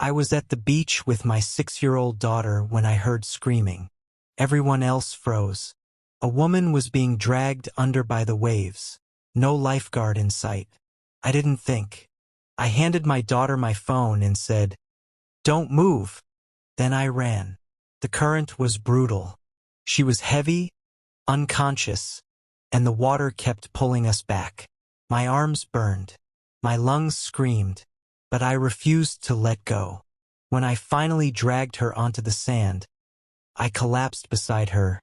I was at the beach with my 6-year-old daughter when I heard screaming. Everyone else froze. A woman was being dragged under by the waves. No lifeguard in sight. I didn't think. I handed my daughter my phone and said, "Don't move." Then I ran. The current was brutal. She was heavy, unconscious, and the water kept pulling us back. My arms burned. My lungs screamed, but I refused to let go. When I finally dragged her onto the sand, I collapsed beside her,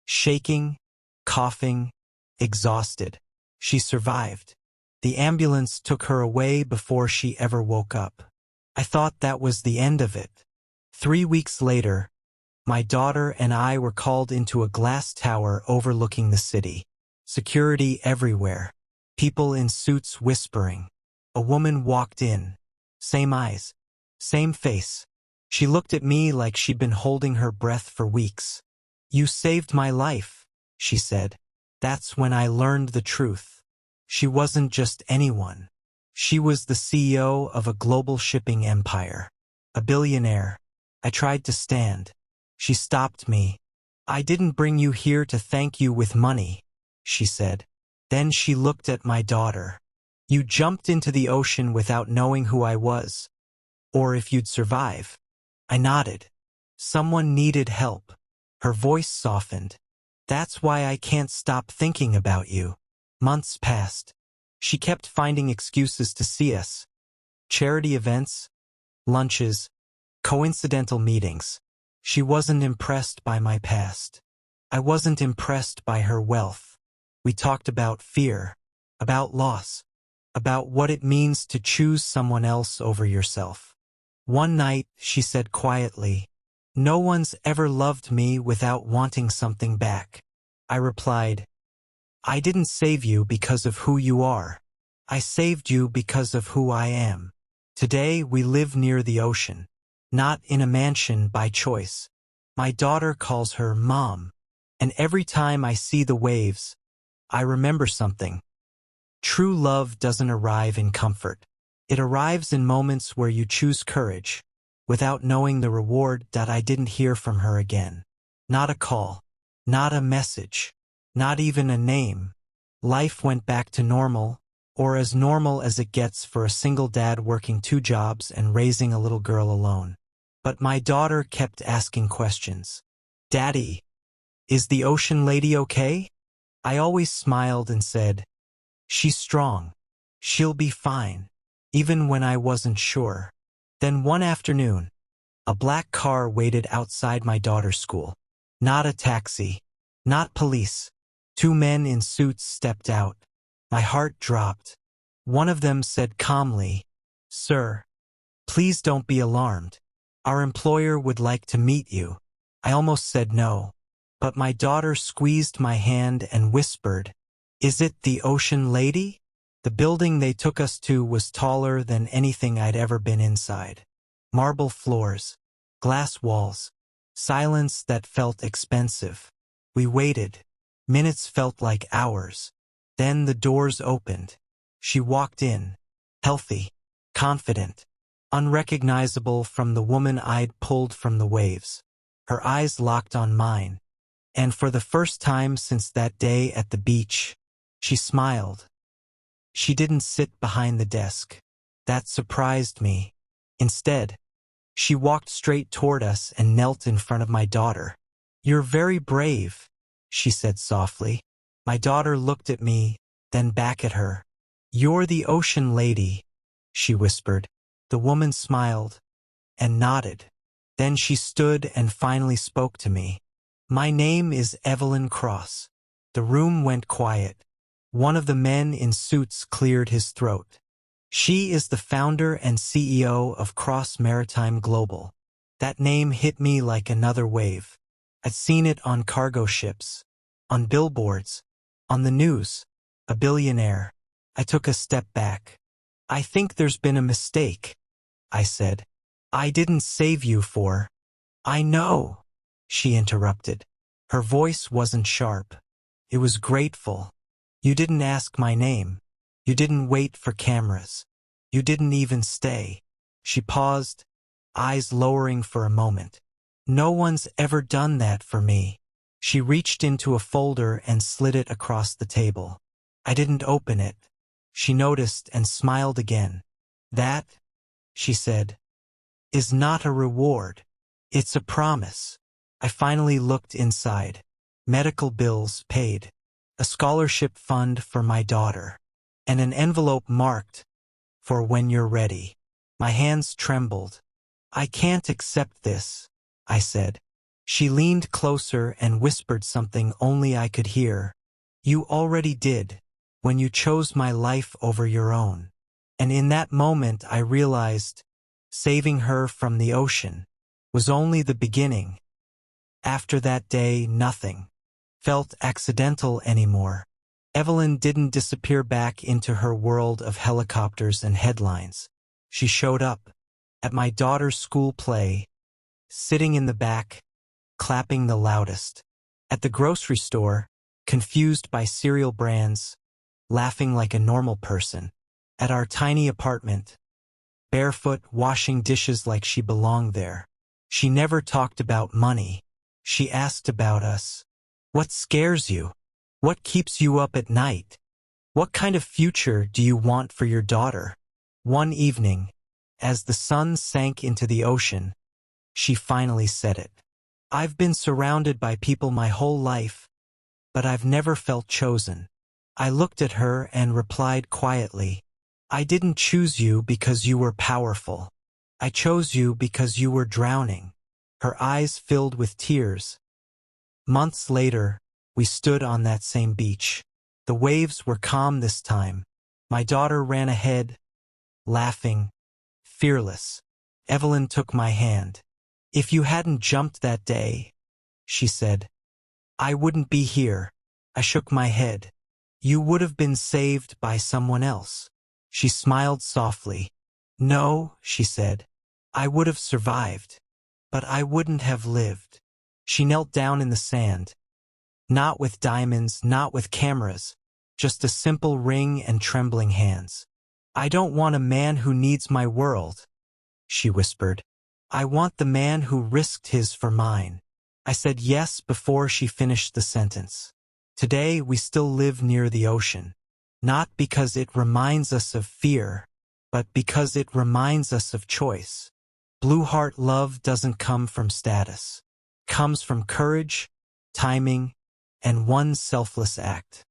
shaking, coughing, exhausted. She survived. The ambulance took her away before she ever woke up. I thought that was the end of it. 3 weeks later, my daughter and I were called into a glass tower overlooking the city. Security everywhere. People in suits whispering. A woman walked in. Same eyes. Same face. She looked at me like she'd been holding her breath for weeks. "You saved my life," she said. That's when I learned the truth. She wasn't just anyone. She was the CEO of a global shipping empire. A billionaire. I tried to stand. She stopped me. "I didn't bring you here to thank you with money," she said. Then she looked at my daughter. "You jumped into the ocean without knowing who I was, or if you'd survive." I nodded. "Someone needed help." Her voice softened. "That's why I can't stop thinking about you." Months passed. She kept finding excuses to see us. Charity events, lunches, coincidental meetings. She wasn't impressed by my past. I wasn't impressed by her wealth. We talked about fear, about loss, about what it means to choose someone else over yourself. One night, she said quietly, "No one's ever loved me without wanting something back." I replied, "I didn't save you because of who you are. I saved you because of who I am." Today, we live near the ocean, not in a mansion by choice. My daughter calls her Mom, and every time I see the waves, I remember something. True love doesn't arrive in comfort. It arrives in moments where you choose courage, without knowing the reward. That I didn't hear from her again. Not a call, not a message, not even a name. Life went back to normal, or as normal as it gets for a single dad working 2 jobs and raising a little girl alone. But my daughter kept asking questions. "Daddy, is the ocean lady okay?" I always smiled and said, "She's strong. She'll be fine," even when I wasn't sure. Then one afternoon, a black car waited outside my daughter's school. Not a taxi, not police. 2 men in suits stepped out. My heart dropped. One of them said calmly, "Sir, please don't be alarmed. Our employer would like to meet you." I almost said no, but my daughter squeezed my hand and whispered, "Is it the ocean lady?" The building they took us to was taller than anything I'd ever been inside. Marble floors, glass walls, silence that felt expensive. We waited. Minutes felt like hours. Then the doors opened. She walked in, healthy, confident, unrecognizable from the woman I'd pulled from the waves. Her eyes locked on mine, and for the first time since that day at the beach, she smiled. She didn't sit behind the desk. That surprised me. Instead, she walked straight toward us and knelt in front of my daughter. "You're very brave," she said softly. My daughter looked at me, then back at her. "You're the ocean lady," she whispered. The woman smiled and nodded. Then she stood and finally spoke to me. "My name is Evelyn Cross." The room went quiet. One of the men in suits cleared his throat. "She is the founder and CEO of Cross Maritime Global." That name hit me like another wave. I'd seen it on cargo ships, on billboards, on the news. A billionaire. I took a step back. "I think there's been a mistake," I said. "I didn't save you for—" "I know," she interrupted. Her voice wasn't sharp. It was grateful. "You didn't ask my name. You didn't wait for cameras. You didn't even stay." She paused, eyes lowering for a moment. No one's ever done that for me. She reached into a folder and slid it across the table. I didn't open it. She noticed and smiled again. That, she said, is not a reward. It's a promise. I finally looked inside. Medical bills paid. A scholarship fund for my daughter. And an envelope marked, "For when you're ready." My hands trembled. "I can't accept this," I said. She leaned closer and whispered something only I could hear. "You already did, when you chose my life over your own." And in that moment I realized, saving her from the ocean was only the beginning. After that day, nothing felt accidental anymore. Evelyn didn't disappear back into her world of helicopters and headlines. She showed up at my daughter's school play, sitting in the back, clapping the loudest. At the grocery store, confused by cereal brands, laughing like a normal person. At our tiny apartment, barefoot, washing dishes like she belonged there. She never talked about money. She asked about us. What scares you? What keeps you up at night? What kind of future do you want for your daughter? One evening, as the sun sank into the ocean, she finally said it. I've been surrounded by people my whole life, but I've never felt chosen. I looked at her and replied quietly, I didn't choose you because you were powerful. I chose you because you were drowning. Her eyes filled with tears. Months later, we stood on that same beach. The waves were calm this time. My daughter ran ahead, laughing, fearless. Evelyn took my hand. If you hadn't jumped that day, she said, I wouldn't be here. I shook my head. You would have been saved by someone else. She smiled softly. No, she said. I would have survived, but I wouldn't have lived. She knelt down in the sand. Not with diamonds, not with cameras, just a simple ring and trembling hands. I don't want a man who needs my world, she whispered. I want the man who risked his for mine. I said yes before she finished the sentence. Today we still live near the ocean, not because it reminds us of fear, but because it reminds us of choice. Blue heart love doesn't come from status. It comes from courage, timing, and one selfless act.